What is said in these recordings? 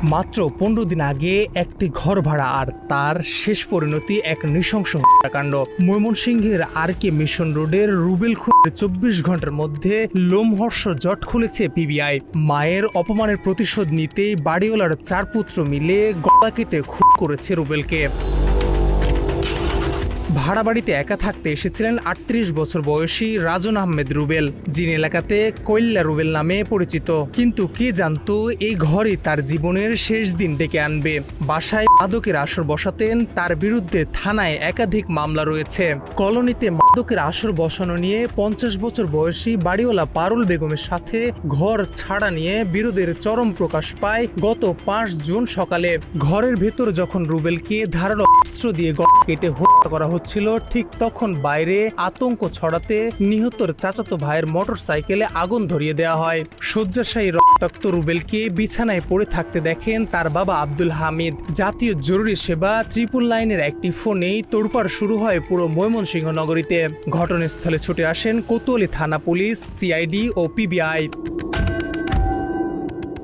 মাত্র ১৫ দিন আগে একটি ঘর ভাড়া আর তার শেষ পরিণতি এক নৃশংস হত্যাকাণ্ড। ময়মনসিংহের RK মিশন রোডের রুবেল খুনের ২৪ ঘন্টার মধ্যে লোমহর্ষ জট খুলেছে PBI। মায়ের অপমানের প্রতিশোধ নিতেই বাড়িওয়ালার ৪ পুত্র মিলে গলা কেটে খুন করেছে রুবেলকে। ভাড়া বাড়িতে একা থাকতে এসেছিলেন ৩৮ বছর বয়সী রাজন আহমেদ রুবেল, যিনি এলাকাতে কৈল্লা রুবেল নামে পরিচিত। কিন্তু কে জানতো এই ঘরই তার জীবনের শেষ দিন ডেকে আনবে। বাসায় মাদকের আসর বসাতেন, তার বিরুদ্ধে থানায় একাধিক মামলা রয়েছে। কলোনিতে মাদকের আসর বসানো নিয়ে ৫০ বছর বয়সী বাড়িওয়ালা পারুল বেগমের সাথে ঘর ছাড়া নিয়ে বিরোধের চরম প্রকাশ পায় গত ৫ জুন সকালে। ঘরের ভেতর যখন রুবেলকে ধারালো অস্ত্র দিয়ে গলা কেটে হত্যা করা ছিল, ঠিক তখন বাইরে আতঙ্ক ছড়াতে নিহতর চাচাতো ভাইয়ের মোটরসাইকেলে আগুন ধরিয়ে দেওয়া হয়। শয্যাশায়ী রক্তাক্ত রুবেলকে বিছানায় পড়ে থাকতে দেখেন তার বাবা আব্দুল হামিদ। জাতীয় জরুরি সেবা 999-এর একটি ফোনেই তোড়পাড় শুরু হয় পুরো ময়মনসিংহ নগরীতে। ঘটনাস্থলে ছুটে আসেন কোতোয়ালি থানা পুলিশ, CID ও PBI।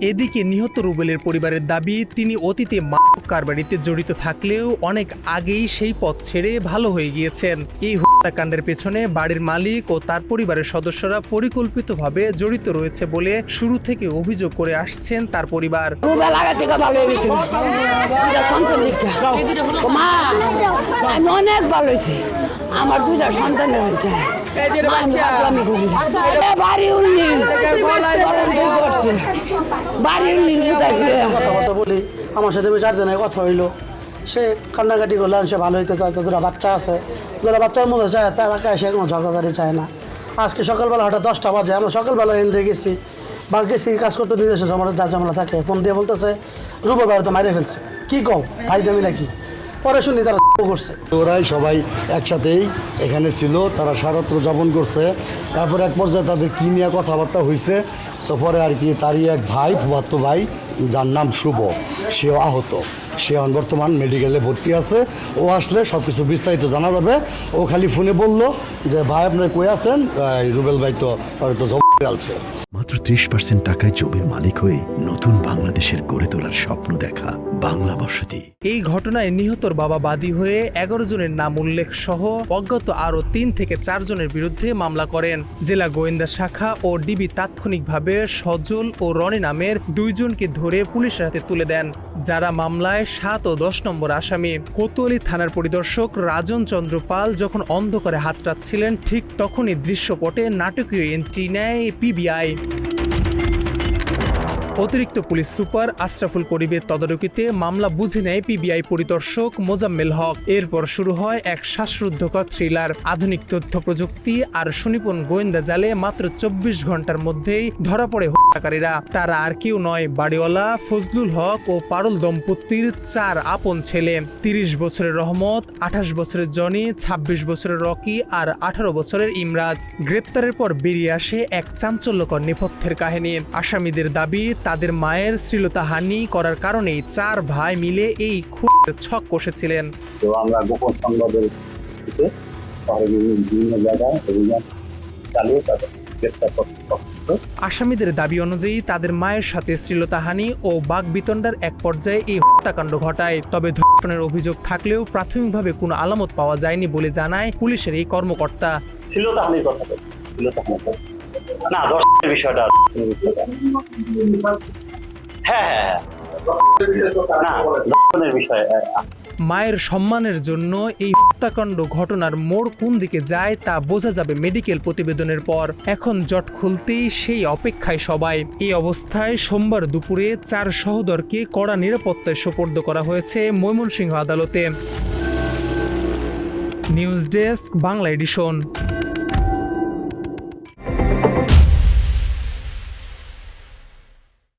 এদিকে নিহত রুবেলের পরিবারের দাবি, তিনি অতীতে মাদক কারবারিতে জড়িত থাকলেও অনেক আগেই সেই পথ ছেড়ে ভালো হয়ে গিয়েছেন। এই হত্যাকাণ্ডের পেছনে বাড়ির মালিক ও তার পরিবারের সদস্যরা পরিকল্পিতভাবে জড়িত রয়েছে বলে শুরু থেকে অভিযোগ করে আসছেন তার পরিবার। অনেক ভালো হয়েছে, আমার 2টা সন্তান হয়েছে। বলি আমার সাথে 4 দিনের কথা হইলো, সে কান্নাকাটি করলেন, সে ভালো হইতে চায়। 2টা বাচ্চা আছে, 2টা বাচ্চার মধ্যে চায়, তারা সে কোনো ঝগড়াঝাড়ি চায় না। আজকে সকালবেলা হঠাৎ 10টা বাজে, আমরা সকালবেলা এনে গেছি বা গেছি কাজ করতে নিয়ে এসেছে। আমার যা ঝামেলা থাকে ফোন দিয়ে বলতেছে রুবেল ভাই তো মাইরে ফেলছে। কি কও ভাই জমি নাকি? পরে শুনি তারা করছে। ওরাই সবাই একসাথেই এখানে ছিল, তারা সারাত্র যাপন করছে। তারপর এক পর্যায়ে তাদের কী নিয়ে কথাবার্তা হয়েছে, তো পরে আর কি তারই এক ভাই, ফুফাতো ভাই, যার নাম শুভ, সেও আহত। সে বর্তমান মেডিকেলে ভর্তি আছে। ও আসলে সব কিছু বিস্তারিত জানা যাবে। ও খালি ফোনে বলল যে ভাই আপনার কই আছেন, রুবেল ভাই তো আছে। মাত্র 30% টাকায় জমির মালিক হয়ে নতুন বাংলাদেশের গড়ে তোলার স্বপ্ন দেখা বাংলা বসতি। এই ঘটনায় নিহতর বাবা বাদী হয়ে 11 জনের নাম উল্লেখ সহ অজ্ঞাত আরও 3 থেকে 4 জনের বিরুদ্ধে মামলা করেন। জেলা গোয়েন্দা শাখা ও ডিবি তাৎক্ষণিকভাবে সজল ও রনি নামের 2 জনকে ধরে পুলিশের হাতে তুলে দেন, যারা মামলায় 7 ও 10 নম্বর আসামি। কোতোয়ালি থানার পরিদর্শক রাজন চন্দ্র পাল যখন অন্ধকারে হাত রাখছিলেন, ঠিক তখনই দৃশ্যপটে নাটকীয় এন্ট্রি নেয় PBI। অতিরিক্ত পুলিশ সুপার আশরাফুল করিমের তদারকিতে মামলা বুঝে নেয় PBI পরিদর্শক মোজাম্মেল হক। এরপর শুরু হয় এক শ্বাসরুদ্ধকর থ্রিলার। আধুনিক তথ্য প্রযুক্তি আর সুনিপুণ গোয়েন্দা জালে মাত্র 24 ঘন্টার মধ্যেই ধরা পড়ে হত্যাকারীরা। তারা আর কেউ নয়, বাড়িওয়ালা ফজলুল হক ও পারুল দম্পতির 4 আপন ছেলে। 30 বছরের রহমত, 28 বছরের জনি, 26 বছরের রকি আর 18 বছরের ইমরাজ। গ্রেপ্তারের পর বেরিয়ে আসে এক চাঞ্চল্যকর নেপথ্যের কাহিনী। আসামিদের দাবি, তাদের মায়ের শ্লীলতাহানি করার কারণেই 4 ভাই মিলে এই খুনের ছক কষেছিলেন। তো আমরা গোপন সংবাদের ভিত্তিতে বিভিন্ন জায়গায় অভিযান চালিয়ে তাদের গ্রেপ্তার করতে। আসামিদের দাবি অনুযায়ী তাদের মায়ের সাথে শ্লীলতাহানি ও বাকবিতণ্ডার এক পর্যায়ে এই হত্যাকাণ্ড ঘটায়। তবে ধর্ষণের অভিযোগ থাকলেও প্রাথমিকভাবে কোনো আলামত পাওয়া যায়নি বলে জানায় পুলিশের এই কর্মকর্তা। শ্লীলতাহানির কথা না, ধর্ষণের বিষয়টা হ্যাঁ না, ধর্ষণের বিষয়। মায়ের সম্মানের জন্য এই হত্যাকাণ্ড ঘটনার মোড় কোন দিকে যায় তা বোঝা যাবে মেডিকেল প্রতিবেদনের পর। এখন জট খুলতেই সেই অপেক্ষায় সবাই। এই অবস্থায় সোমবার দুপুরে 4 সহোদরকে কড়া নিরাপত্তায় সোপর্দ করা হয়েছে ময়মনসিংহ আদালতে। News desk, Bangla addition.